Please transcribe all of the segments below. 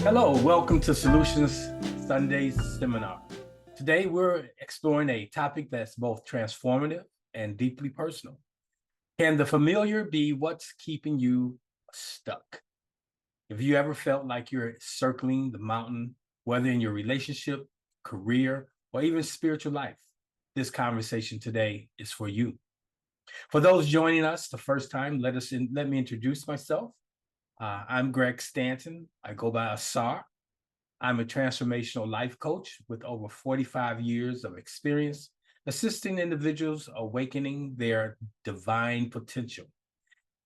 Hello, welcome to Solutions Sunday Seminar. Today we're exploring a topic that's both transformative and deeply personal. Can the familiar be what's keeping you stuck? Have you ever felt like you're circling the mountain, whether in your relationship, career, or even spiritual life? This conversation today is for you. For those joining us the first time, let me introduce myself. I'm Greg Stanton. I go by Ausar. I'm a transformational life coach with over 45 years of experience assisting individuals awakening their divine potential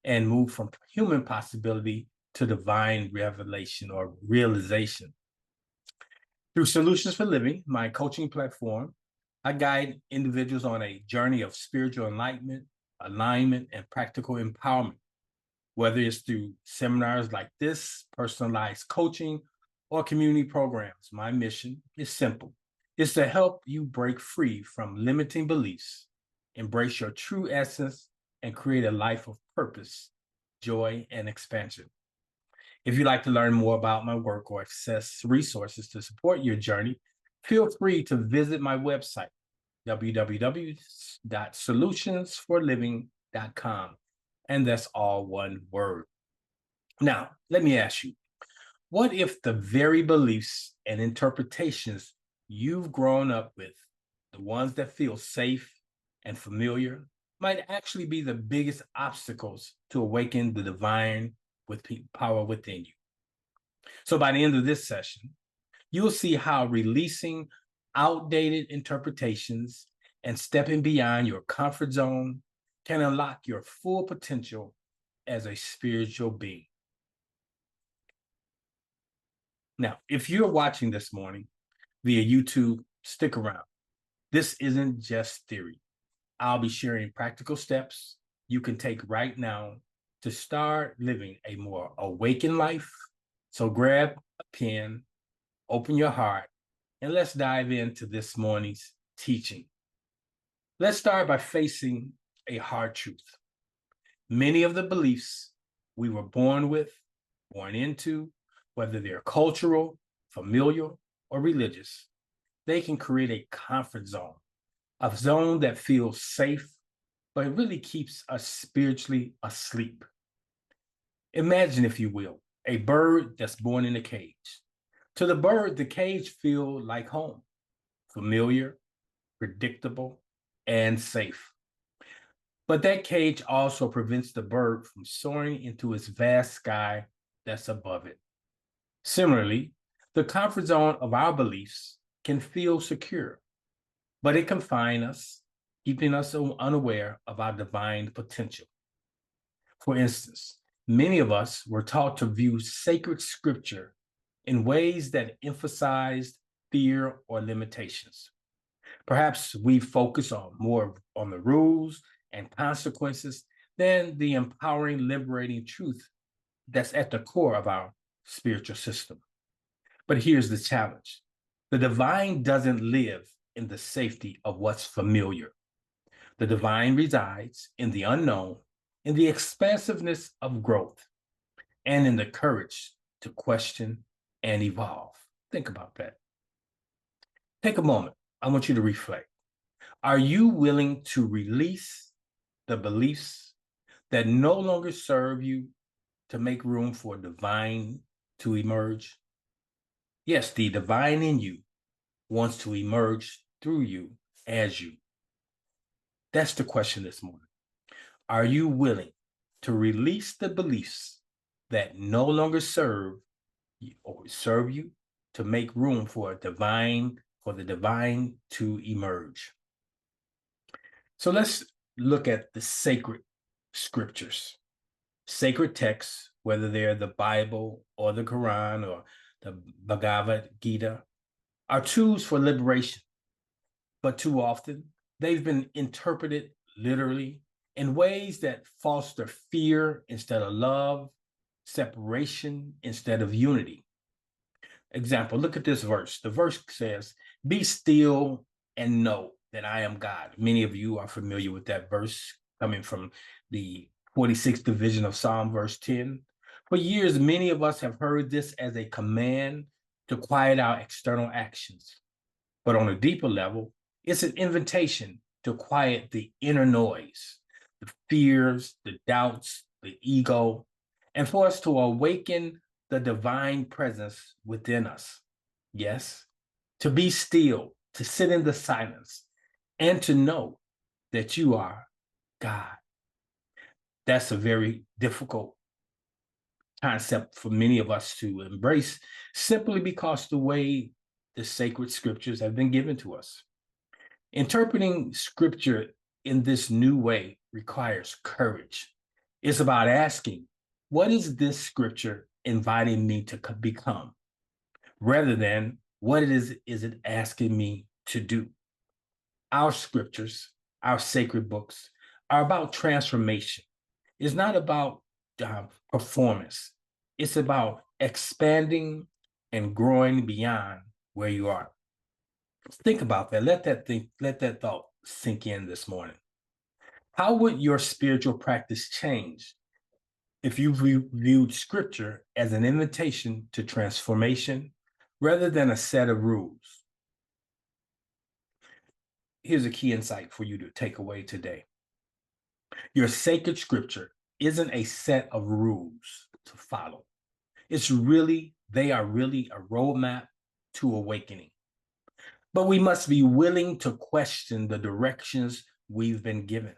and move from human possibility to divine revelation or realization. Through Solutions for Living, my coaching platform, I guide individuals on a journey of spiritual enlightenment, alignment, and practical empowerment, whether it's through seminars like this, personalized coaching, or community programs. My mission is simple. It's to help you break free from limiting beliefs, embrace your true essence, and create a life of purpose, joy, and expansion. If you'd like to learn more about my work or access resources to support your journey, feel free to visit my website, www.solutionsforliving.com. And that's all one word. Now, let me ask you, what if the very beliefs and interpretations you've grown up with, the ones that feel safe and familiar, might actually be the biggest obstacles to awaken the divine with power within you? So by the end of this session, you'll see how releasing outdated interpretations and stepping beyond your comfort zone can unlock your full potential as a spiritual being. Now, if you're watching this morning via YouTube, stick around. This isn't just theory. I'll be sharing practical steps you can take right now to start living a more awakened life. So grab a pen, open your heart, and let's dive into this morning's teaching. Let's start by facing a hard truth. Many of the beliefs we were born with, born into, whether they're cultural, familial, or religious, they can create a comfort zone, a zone that feels safe, but it really keeps us spiritually asleep. Imagine, if you will, a bird that's born in a cage. To the bird, the cage feels like home, familiar, predictable, and safe. But that cage also prevents the bird from soaring into its vast sky that's above it. Similarly, the comfort zone of our beliefs can feel secure, but it confines us, keeping us unaware of our divine potential. For instance, many of us were taught to view sacred scripture in ways that emphasized fear or limitations. Perhaps we focus more on the rules and consequences than the empowering, liberating truth that's at the core of our spiritual system. But here's the challenge. The divine doesn't live in the safety of what's familiar. The divine resides in the unknown, in the expansiveness of growth, and in the courage to question and evolve. Think about that. Take a moment. I want you to reflect. Are you willing to release the beliefs that no longer serve you to make room for divine to emerge? Yes, the divine in you wants to emerge through you as you. That's the question this morning. Are you willing to release the beliefs that no longer serve you or serve you to make room for the divine to emerge? So let's look at the sacred scriptures. Sacred texts, whether they're the Bible or the Quran or the Bhagavad Gita, are tools for liberation. But too often, they've been interpreted literally in ways that foster fear instead of love, separation instead of unity. Example, look at this verse. The verse says, "Be still and know that I am God." Many of you are familiar with that verse coming from the 46th division of Psalm, verse 10. For years, many of us have heard this as a command to quiet our external actions. But on a deeper level, it's an invitation to quiet the inner noise, the fears, the doubts, the ego, and for us to awaken the divine presence within us. Yes, to be still, to sit in the silence, and to know that you are God. That's a very difficult concept for many of us to embrace simply because the way the sacred scriptures have been given to us. Interpreting scripture in this new way requires courage. It's about asking, what is this scripture inviting me to become? Rather than what is it asking me to do? Our scriptures, our sacred books, are about transformation. It's not about performance. It's about expanding and growing beyond where you are. Think about that. Let that thought sink in this morning. How would your spiritual practice change if you viewed scripture as an invitation to transformation rather than a set of rules? Here's a key insight for you to take away today. Your sacred scripture isn't a set of rules to follow. They are really a roadmap to awakening. But we must be willing to question the directions we've been given.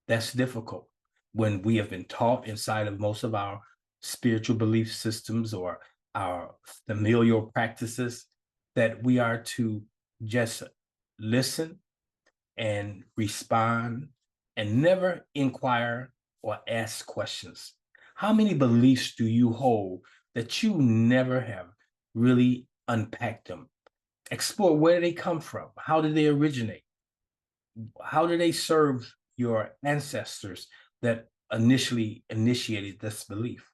That's difficult when we have been taught inside of most of our spiritual belief systems or our familial practices that we are to just listen and respond and never inquire or ask questions. How many beliefs do you hold that you never have really unpacked them? Explore where they come from. How did they originate? How did they serve your ancestors that initially initiated this belief?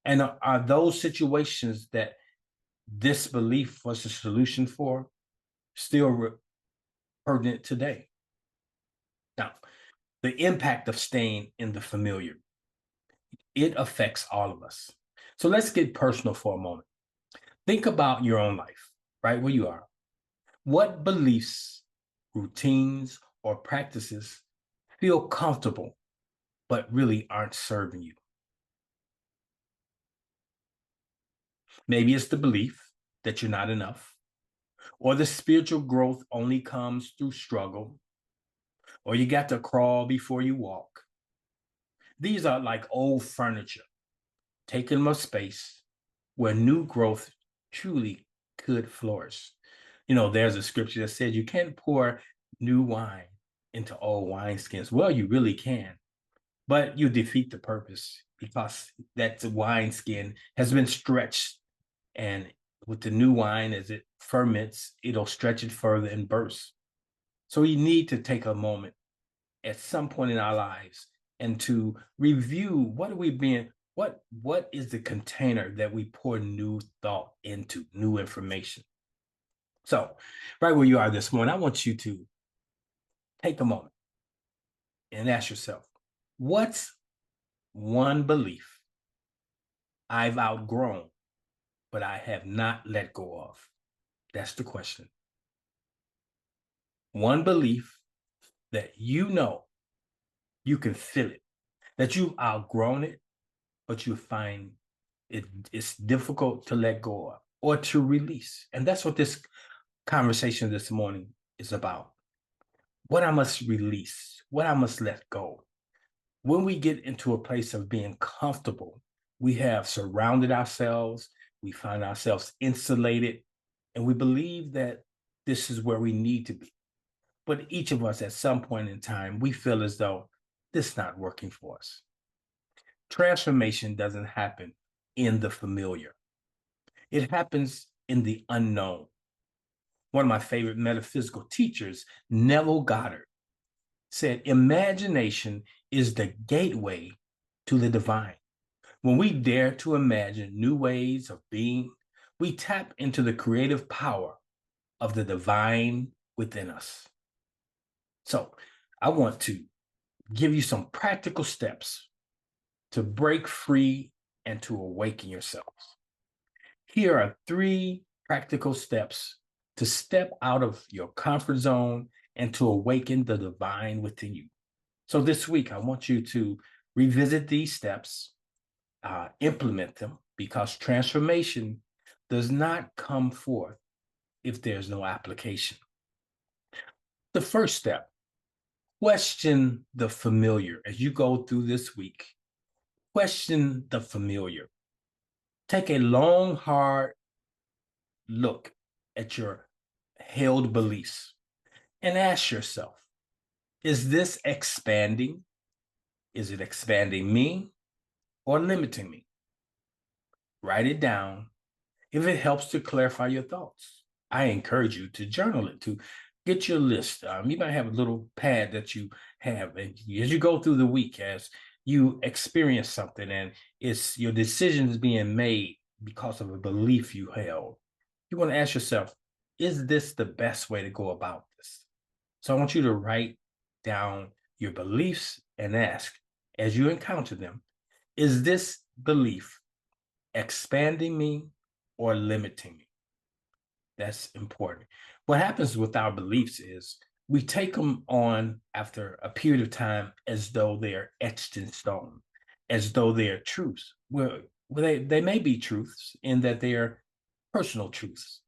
And are those situations that this belief was the solution for still pertinent today? Now, the impact of staying in the familiar, it affects all of us. So let's get personal for a moment. Think about your own life, right where you are. What beliefs, routines, or practices feel comfortable but really aren't serving you? Maybe it's the belief that you're not enough, or the spiritual growth only comes through struggle, or you got to crawl before you walk. These are like old furniture, taking up space where new growth truly could flourish. You know, there's a scripture that says you can't pour new wine into old wineskins. Well, you really can, but you defeat the purpose because that wineskin has been stretched. And with the new wine, as it ferments, it'll stretch it further and burst. So we need to take a moment at some point in our lives and to review what is the container that we pour new thought into, new information. So right where you are this morning, I want you to take a moment and ask yourself, what's one belief I've outgrown, but I have not let go of? That's the question. One belief that you know you can feel it, that you've outgrown it, but you find it's difficult to let go of or to release. And that's what this conversation this morning is about. What I must release, what I must let go. When we get into a place of being comfortable, we have surrounded ourselves, we find ourselves insulated, and we believe that this is where we need to be. But each of us at some point in time, we feel as though this is not working for us. Transformation doesn't happen in the familiar. It happens in the unknown. One of my favorite metaphysical teachers, Neville Goddard, said, imagination is the gateway to the divine. When we dare to imagine new ways of being, we tap into the creative power of the divine within us. So I want to give you some practical steps to break free and to awaken yourselves. Here are 3 practical steps to step out of your comfort zone and to awaken the divine within you. So this week, I want you to revisit these steps, implement them, because transformation does not come forth if there's no application. The first step, question the familiar. As you go through this week, question the familiar. Take a long, hard look at your held beliefs and ask yourself, is this expanding? Is it expanding me or limiting me? Write it down. If it helps to clarify your thoughts, I encourage you to journal it, to get your list. You might have a little pad that you have, and as you go through the week, as you experience something and it's your decisions being made because of a belief you held, you want to ask yourself, is this the best way to go about this? So I want you to write down your beliefs and ask, as you encounter them, is this belief expanding me or limiting me? That's important. What happens with our beliefs is we take them on after a period of time as though they are etched in stone, as though they are truths. Well, they may be truths in that they are personal truths,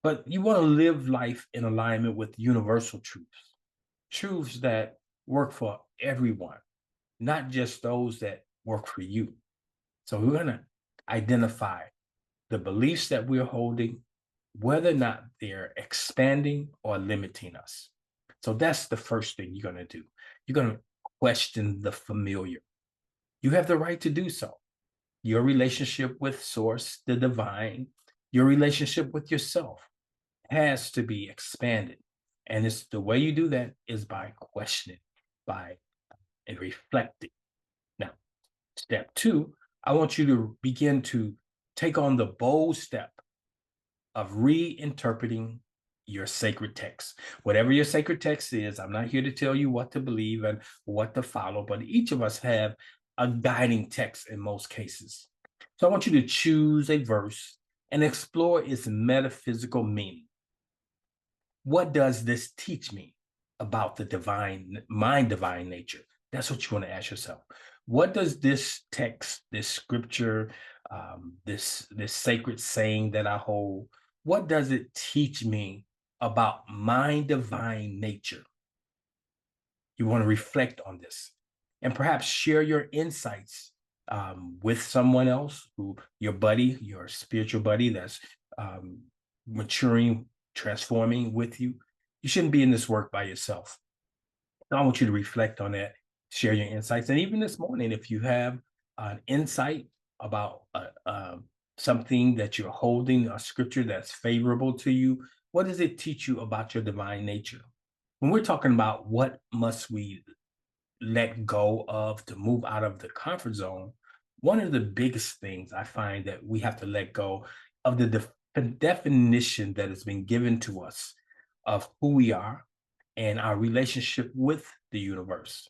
but you want to live life in alignment with universal truths, truths that work for everyone, not just those that work for you. So we're going to identify the beliefs that we're holding, whether or not they're expanding or limiting us. So that's the first thing you're going to do. You're going to question the familiar. You have the right to do so. Your relationship with Source, the divine, your relationship with yourself has to be expanded. And it's the way you do that is by questioning, by reflecting. Now, step 2, I want you to begin to take on the bold step of reinterpreting your sacred text. Whatever your sacred text is, I'm not here to tell you what to believe and what to follow, but each of us have a guiding text in most cases. So I want you to choose a verse and explore its metaphysical meaning. What does this teach me about the divine, my divine nature? That's what you want to ask yourself. What does this text, this scripture, this sacred saying that I hold, what does it teach me about my divine nature? You want to reflect on this and perhaps share your insights with someone else, who your buddy, your spiritual buddy that's maturing, transforming with you. You shouldn't be in this work by yourself. I want you to reflect on that, share your insights. And even this morning, if you have an insight about something that you're holding, a scripture that's favorable to you, what does it teach you about your divine nature? When we're talking about what must we let go of to move out of the comfort zone, one of the biggest things I find that we have to let go of the definition that has been given to us of who we are and our relationship with the universe.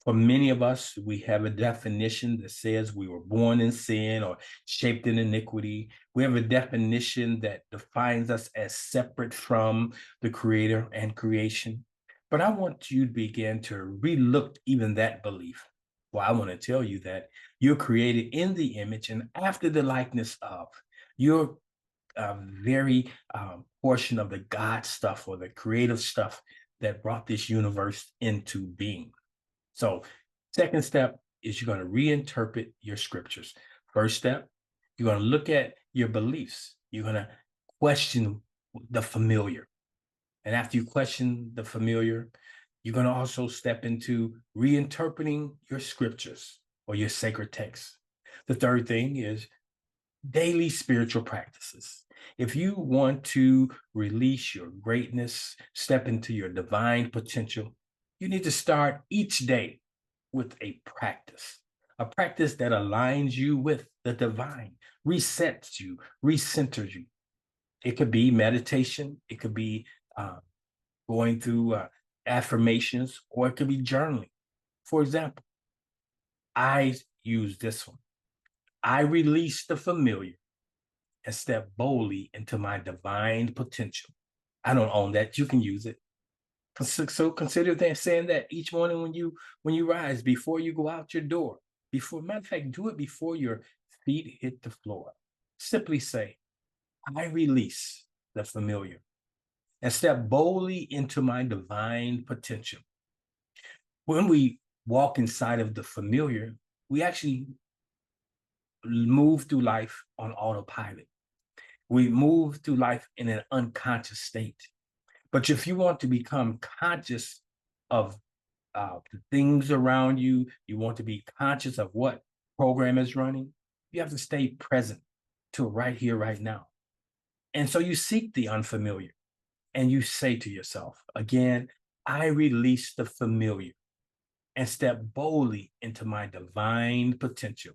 For many of us, we have a definition that says we were born in sin or shaped in iniquity. We have a definition that defines us as separate from the creator and creation. But I want you to begin to relook even that belief. Well, I want to tell you that you're created in the image and after the likeness of. You're a very portion of the God stuff or the creative stuff that brought this universe into being. So, second step is you're going to reinterpret your scriptures. First step, you're going to look at your beliefs. You're going to question the familiar. And after you question the familiar, you're going to also step into reinterpreting your scriptures or your sacred texts. The third thing is daily spiritual practices. If you want to release your greatness, step into your divine potential, you need to start each day with a practice that aligns you with the divine, resets you, recenters you. It could be meditation, it could be going through affirmations, or it could be journaling. For example, I use this one. I release the familiar and step boldly into my divine potential. I don't own that. You can use it. So consider that, saying that each morning when you rise, before you go out your door. Before, matter of fact, do it before your feet hit the floor. Simply say, I release the familiar and step boldly into my divine potential. When we walk inside of the familiar, we actually move through life on autopilot. We move through life in an unconscious state. But if you want to become conscious of the things around you, you want to be conscious of what program is running, you have to stay present to right here, right now. And so you seek the unfamiliar and you say to yourself, again, I release the familiar and step boldly into my divine potential.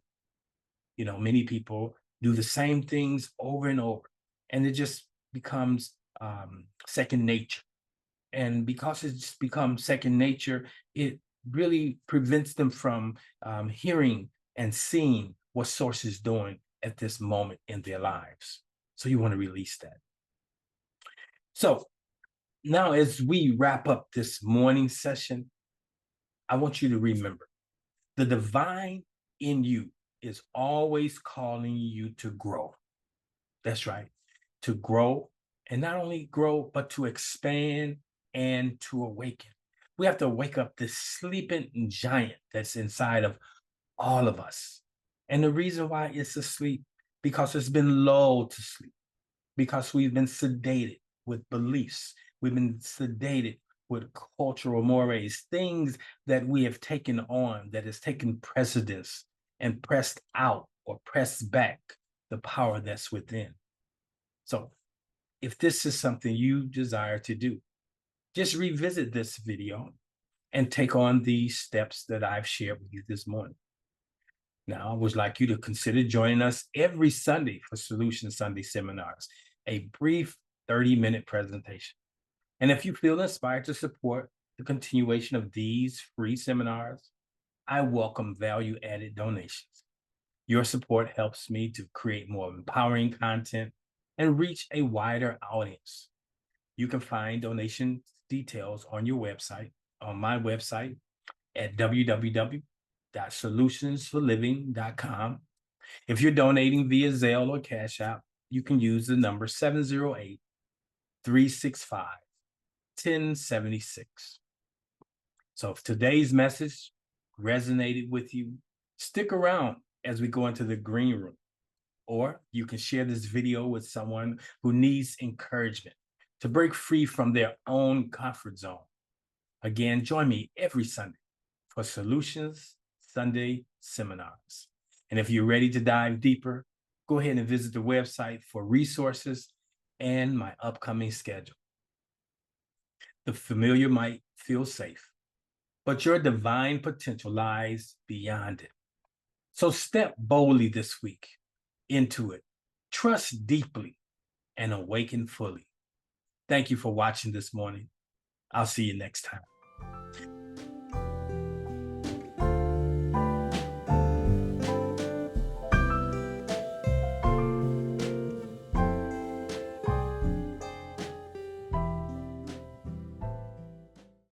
You know, many people do the same things over and over, and it just becomes second nature. And because it's become second nature, it really prevents them from hearing and seeing what source is doing at this moment in their lives. So you want to release that. So now, as we wrap up this morning session, I want you to remember the divine in you is always calling you to grow. That's right, to grow, and not only grow, but to expand and to awaken. We have to wake up this sleeping giant that's inside of all of us. And the reason why it's asleep, because it's been lulled to sleep, because we've been sedated with beliefs, we've been sedated with cultural mores, things that we have taken on that has taken precedence and pressed out or pressed back the power that's within. So if this is something you desire to do, just revisit this video and take on these steps that I've shared with you this morning. Now, I would like you to consider joining us every Sunday for Solutions Sunday seminars, a brief 30-minute presentation. And if you feel inspired to support the continuation of these free seminars, I welcome value-added donations. Your support helps me to create more empowering content and reach a wider audience. You can find donation details on your website, on my website at www.solutionsforliving.com. If you're donating via Zelle or Cash App, you can use the number 708-365-1076. So if today's message resonated with you, stick around as we go into the green room. Or you can share this video with someone who needs encouragement to break free from their own comfort zone. Again, join me every Sunday for Solutions Sunday seminars. And if you're ready to dive deeper, go ahead and visit the website for resources and my upcoming schedule. The familiar might feel safe, but your divine potential lies beyond it. So step boldly this week into it. Trust deeply and awaken fully. Thank you for watching this morning. I'll see you next time.